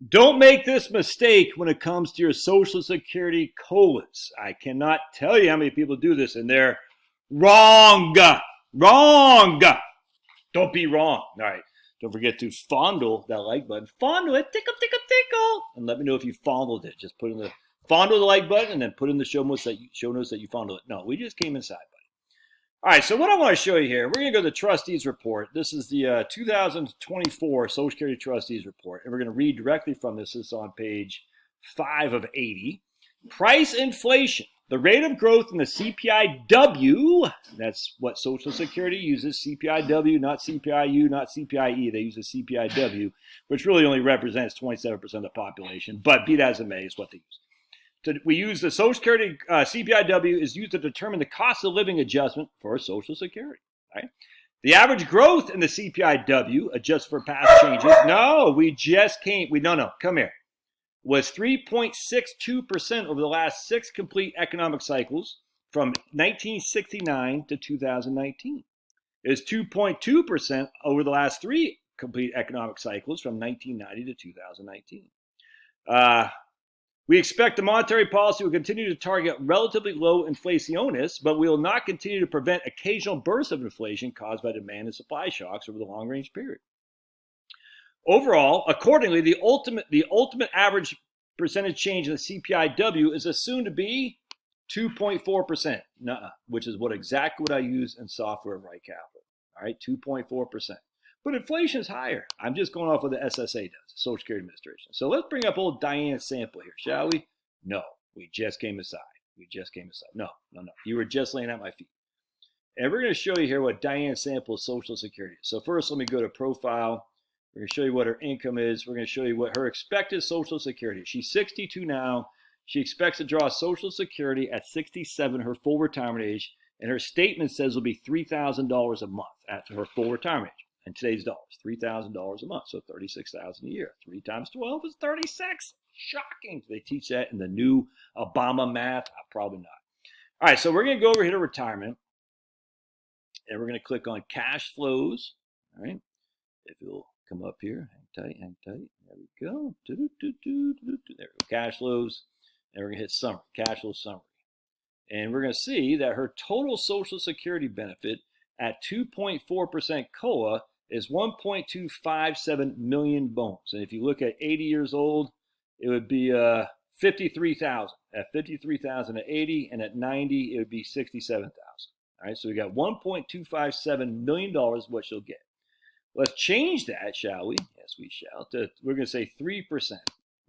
Don't make this mistake when it comes to your Social Security COLAs. I cannot tell you how many people do this, and they're wrong. Wrong. Don't be wrong. All right. Don't forget to fondle that like button. Fondle it, tickle, tickle, tickle, and let me know if you fondled it. Just put in the fondle the like button, and then put in the show notes that you fondled it. No, we just came inside, buddy. All right. So what I want to show you here, we're going to go to the Trustees Report. This is the 2024 Social Security Trustees Report, and we're going to read directly from this. This is on page 5 of 80. Price inflation. The rate of growth in the CPIW, that's what Social Security uses, CPIW, not CPIU, not CPIE. They use the CPIW, which really only represents 27% of the population, but be that as it may, is what they use. So we use the Social Security, CPIW is used to determine the cost of living adjustment for Social Security. Right? The average growth in the CPIW, adjusted for past changes, come here, was 3.62% over the last 6 complete economic cycles from 1969 to 2019. It is 2.2% over the last 3 complete economic cycles from 1990 to 2019. We expect the monetary policy will continue to target relatively low inflationis, but we will not continue to prevent occasional bursts of inflation caused by demand and supply shocks over the long-range period. Overall, accordingly, the ultimate average percentage change in the CPIW is assumed to be 2.4%, which is exactly what I use in software Right Capital. All right, 2.4%. But inflation is higher. I'm just going off what the SSA does, Social Security Administration. So let's bring up old Diane's sample here, shall we? No, we just came aside. No. You were just laying at my feet. And we're going to show you here what Diane's sample of Social Security is. So first, let me go to profile. We're going to show you what her income is. We're going to show you what her expected Social Security is. She's 62 now. She expects to draw Social Security at 67, her full retirement age. And her statement says it'll be $3,000 a month after her full retirement age. In today's dollars, $3,000 a month, so $36,000 a year. 3 times 12 is 36. Shocking. Do they teach that in the new Obama math? Probably not. All right, so we're going to go over here to retirement, and we're going to click on cash flows. All right, if you'll come up here, hang tight. There we go. There we go. Cash flows, and we're going to hit summary, cash flow summary, and we're going to see that her total Social Security benefit at 2.4% COLA is 1.257 million bones. And if you look at 80 years old, it would be 53,000. At 53,000 at 80, and at 90, it would be 67,000. All right, so we got $1.257 million what she'll get. Let's change that, shall we? Yes, we shall. We're going to say 3%.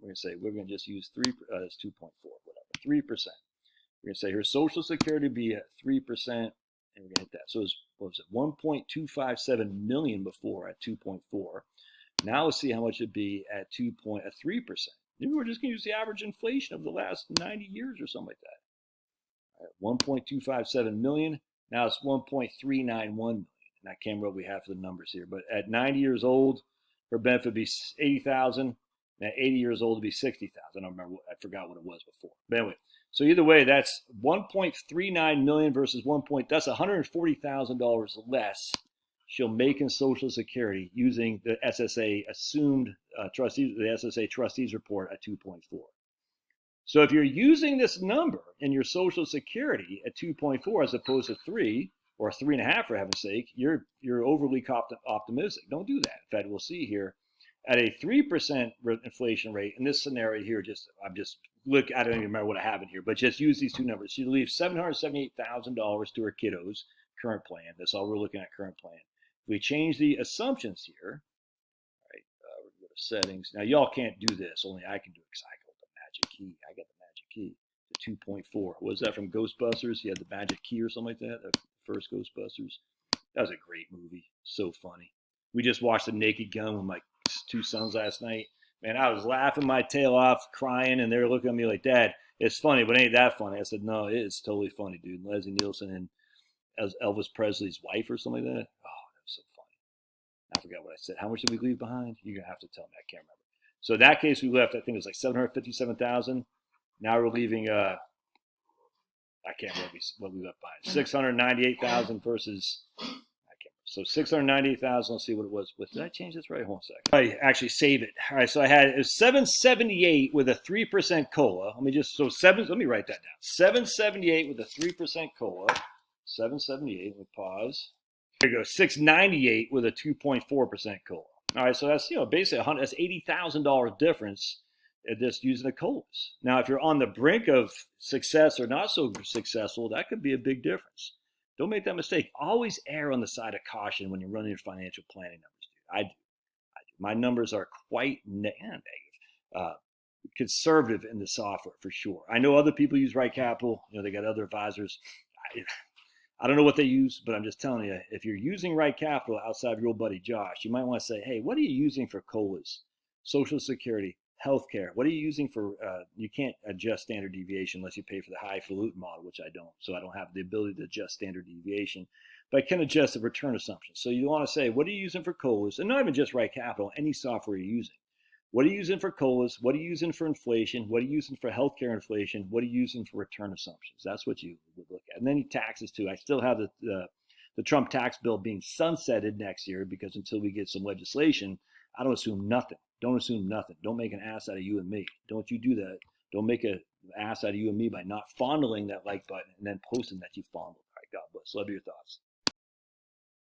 We're going to just use 3. It's 2.4, whatever. 3%. We're going to say her Social Security would be at 3%. And we're going to hit that. So it was 1.257 million before at 2.4. Now let's see how much it'd be at 3%. Maybe we're just going to use the average inflation of the last 90 years or something like that. All right, 1.257 million. Now it's 1.391 million. And I can't remember what we have for the numbers here. But at 90 years old, her benefit would be 80,000. And at 80 years old, it'd be 60,000. I don't remember. I forgot what it was before. But anyway. So either way, that's 1.39 million versus that's $140,000 less she'll make in Social Security using the SSA assumed trustees, the SSA trustees report at 2.4. So if you're using this number in your Social Security at 2.4 as opposed to 3 or 3.5 for heaven's sake, you're overly optimistic. Don't do that. In fact, we'll see here at a 3% inflation rate in this scenario here. I don't even remember what I have in here, but just use these two numbers. She leaves $778,000 to her kiddos, current plan. That's all we're looking at, current plan. If we change the assumptions here, all right, we're going to go to settings. Now, y'all can't do this. Only I can do it because I got the magic key. I got the magic key to 2.4. Was that from Ghostbusters? You had the magic key or something like that? The first Ghostbusters. That was a great movie. So funny. We just watched The Naked Gun with my 2 sons last night. Man, I was laughing my tail off, crying, and they were looking at me like, Dad, it's funny, but it ain't that funny. I said, no, it is totally funny, dude. Leslie Nielsen and as Elvis Presley's wife or something like that. Oh, that was so funny. I forgot what I said. How much did we leave behind? You're going to have to tell me. I can't remember. So in that case, we left, I think it was like 757,000. Now we're leaving, I can't remember what we left behind. 698,000 versus, I can't remember, So 698,000. Let's see what it was. Did I change this right? Hold on a second. I actually save it. All right. So it was 778 with a 3% cola. Let me write that down. 778 with a 3% cola. 778. Let me pause. Here we go. 698 with a 2.4% cola. All right. So that's basically that's $80,000 difference just using the colas. Now, if you're on the brink of success or not so successful, that could be a big difference. Don't make that mistake. Always err on the side of caution when you're running your financial planning numbers, dude. I do. My numbers are quite negative, conservative in the software for sure. I know other people use Right Capital. They got other advisors. I don't know what they use, but I'm just telling you, if you're using Right Capital outside of your old buddy Josh, you might want to say, hey, what are you using for COLAs, Social Security, healthcare? What are you using for, you can't adjust standard deviation unless you pay for the highfalutin model, which I don't. So I don't have the ability to adjust standard deviation, but I can adjust the return assumption. So you want to say, what are you using for COLAs? And not even just Right Capital, any software you're using. What are you using for COLAs? What are you using for inflation? What are you using for healthcare inflation? What are you using for return assumptions? That's what you would look at. And then taxes too. I still have the Trump tax bill being sunsetted next year because until we get some legislation, I don't assume nothing. Don't assume nothing. Don't make an ass out of you and me. Don't you do that. Don't make an ass out of you and me by not fondling that like button and then posting that you fondled. All right, God bless. Love your thoughts.